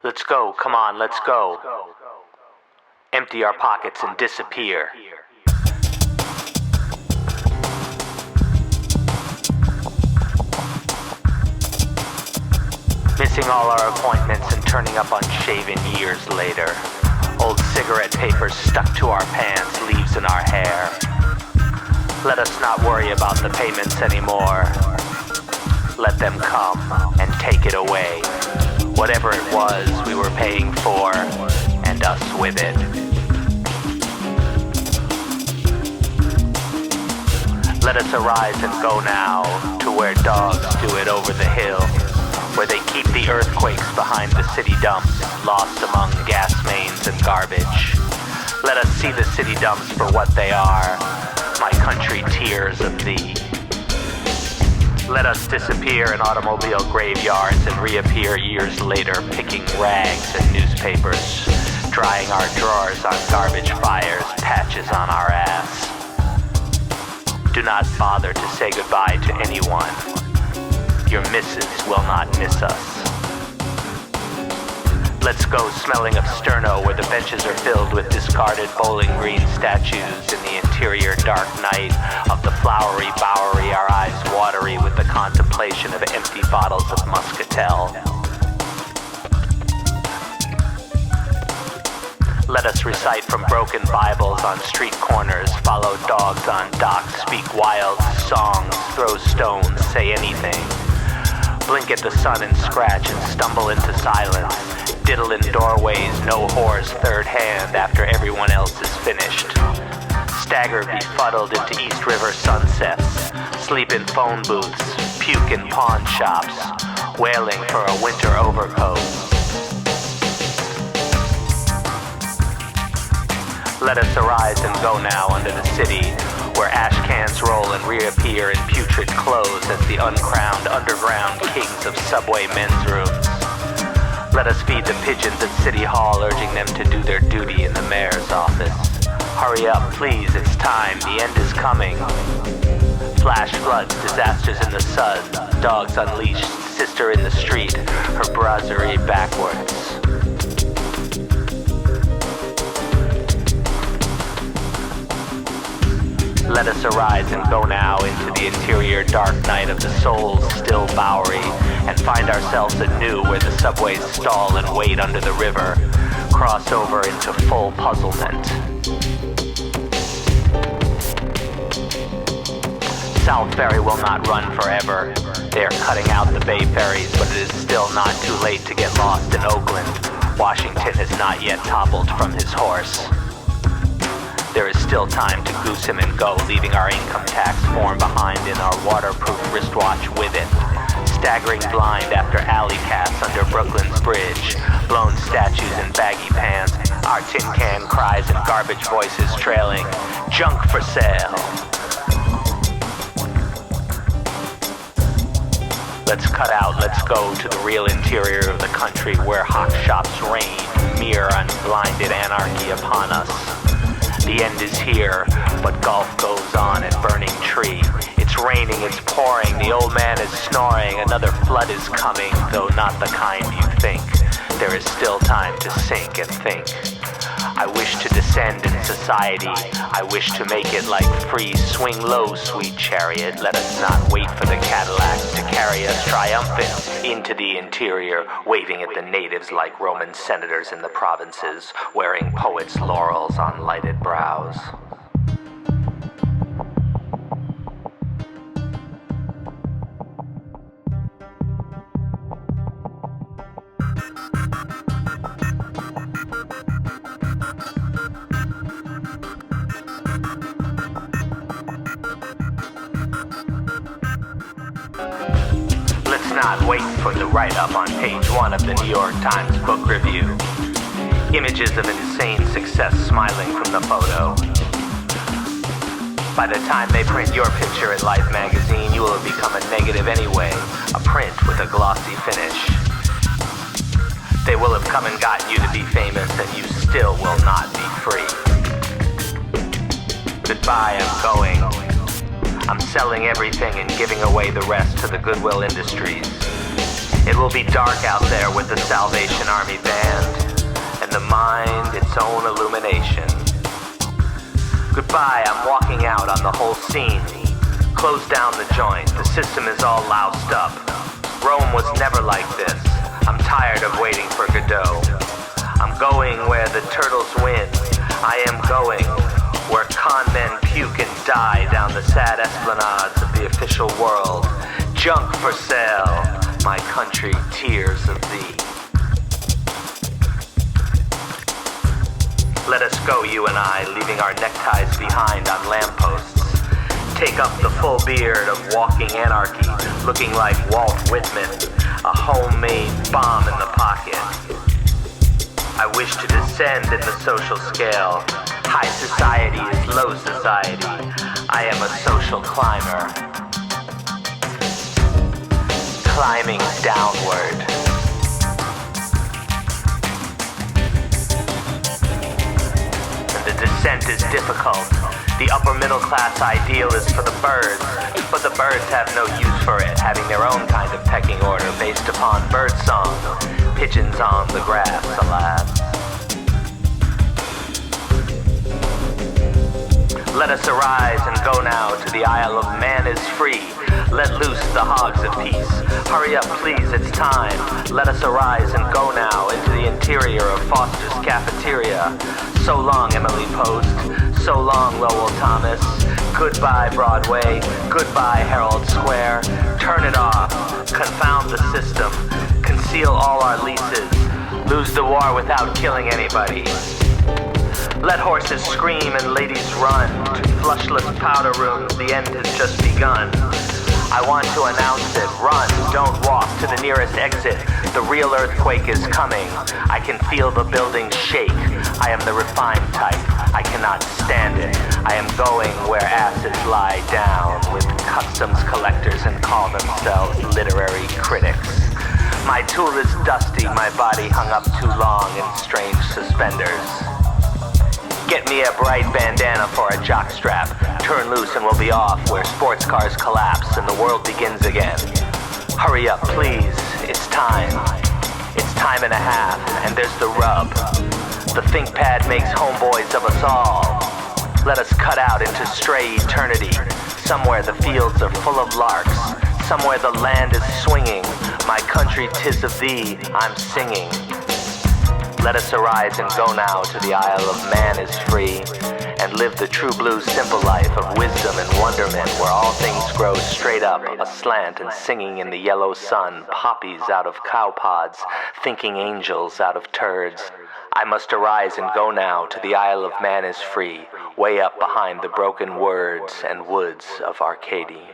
Let's go, come on, let's go. Empty our pockets and disappear. Missing all our appointments and turning up unshaven years later. Old cigarette papers stuck to our pants, leaves in our hair. Let us not worry about the payments anymore. Let them come and take it away. Whatever it was we were paying for, and us with it. Let us arise and go now to where dogs do it over the hill, where they keep the earthquakes behind the city dumps, lost among gas mains and garbage. Let us see the city dumps for what they are, my country tears of thee. Let us disappear in automobile graveyards and reappear years later picking rags and newspapers, drying our drawers on garbage fires, patches on our ass. Do not bother to say goodbye to anyone. Your missus will not miss us. Let's go smelling of sterno where the benches are filled with discarded bowling green statues in the interior dark night of the flowery Bowery, our eyes watery with the contemplation of empty bottles of muscatel. Let us recite from broken Bibles on street corners, follow dogs on docks, speak wild songs, throw stones, say anything. Blink at the sun and scratch and stumble into silence. Diddle in doorways, no whores third hand after everyone else is finished. Stagger befuddled into East River sunsets. Sleep in phone booths, puke in pawn shops, wailing for a winter overcoat. Let us arise and go now under the city, where ash cans roll and reappear in putrid clothes as the uncrowned underground kings of subway men's rooms. Let us feed the pigeons at City Hall, urging them to do their duty in the mayor's office. Hurry up, please, it's time, the end is coming. Flash floods, disasters in the sun, dogs unleashed, sister in the street, her brasserie backwards. Let us arise and go now into the interior dark night of the soul's still Bowery and find ourselves anew where the subways stall and wait under the river, cross over into full puzzlement. South Ferry will not run forever. They are cutting out the Bay ferries, but it is still not too late to get lost in Oakland. Washington has not yet toppled from his horse. There is still time to goose him and go, leaving our income tax form behind in our waterproof wristwatch with it. Staggering blind after alley cats under Brooklyn's bridge, blown statues in baggy pants, our tin can cries and garbage voices trailing, junk for sale. Let's cut out, let's go to the real interior of the country where hawk shops reign, mirror unblinded anarchy upon us. The end is here, but golf goes on at Burning Tree. It's raining, it's pouring, the old man is snoring, another flood is coming, though not the kind you think. There is still time to sink and think. I wish to descend in society, I wish to make it like free. Swing low, sweet chariot, let us not wait for the Cadillacs to carry us triumphant into the interior, waving at the natives like Roman senators in the provinces, wearing poets' laurels on lighted brows. Not wait for the write-up on page 1 of the New York Times book review. Images of insane success smiling from the photo. By the time they print your picture in Life magazine, you will have become a negative anyway, a print with a glossy finish. They will have come and gotten you to be famous, and you still will not be free. Goodbye, I'm going. I'm selling everything and giving away the rest to the Goodwill Industries. It will be dark out there with the Salvation Army band. its own illumination. Goodbye, I'm walking out on the whole scene. Close down the joint, the system is all loused up. Rome was never like this. I'm tired of waiting for Godot. I'm going where the turtles win. I am going where con men puke and die down the sad esplanades of the official world. Junk for sale, my country, tears of thee. Let us go, you and I, leaving our neckties behind on lampposts. Take up the full beard of walking anarchy, looking like Walt Whitman, a homemade bomb in the pocket. I wish to descend in the social scale. High society is low society. I am a social climber. Climbing downward. The descent is difficult. The upper middle class ideal is for the birds, but the birds have no use for it, having their own kind of pecking order based upon bird song. Pigeons on the grass, alas. Let us arise and go now to the Isle of Man is Free. Let loose the hogs of peace. Hurry up, please, it's time. Let us arise and go now into the interior of Foster's cafeteria. So long, Emily Post. So long, Lowell Thomas. Goodbye, Broadway. Goodbye, Herald Square. Turn it off. Confound the system. Conceal all our leases. Lose the war without killing anybody. Let horses scream and ladies run to flushless powder rooms. The end has just begun. I want to announce it. Run, don't walk to the nearest exit. The real earthquake is coming. I can feel the building shake. I am the refined type. I cannot stand it. I am going where asses lie down with customs collectors and call themselves literary critics. My tool is dusty, my body hung up too long in strange suspenders. Get me a bright bandana for a jockstrap. Turn loose and we'll be off where sports cars collapse and the world begins again. Hurry up, please. It's time. It's time and a half, and there's the rub. The ThinkPad makes homeboys of us all. Let us cut out into stray eternity. Somewhere the fields are full of larks. Somewhere the land is swinging. My country, 'tis of thee, I'm singing. Let us arise and go now to the Isle of Man is Free, and live the true blue simple life of wisdom and wonderment, where all things grow straight up, aslant and singing in the yellow sun, poppies out of cow pods, thinking angels out of turds. I must arise and go now to the Isle of Man is Free, way up behind the broken words and woods of Arcady.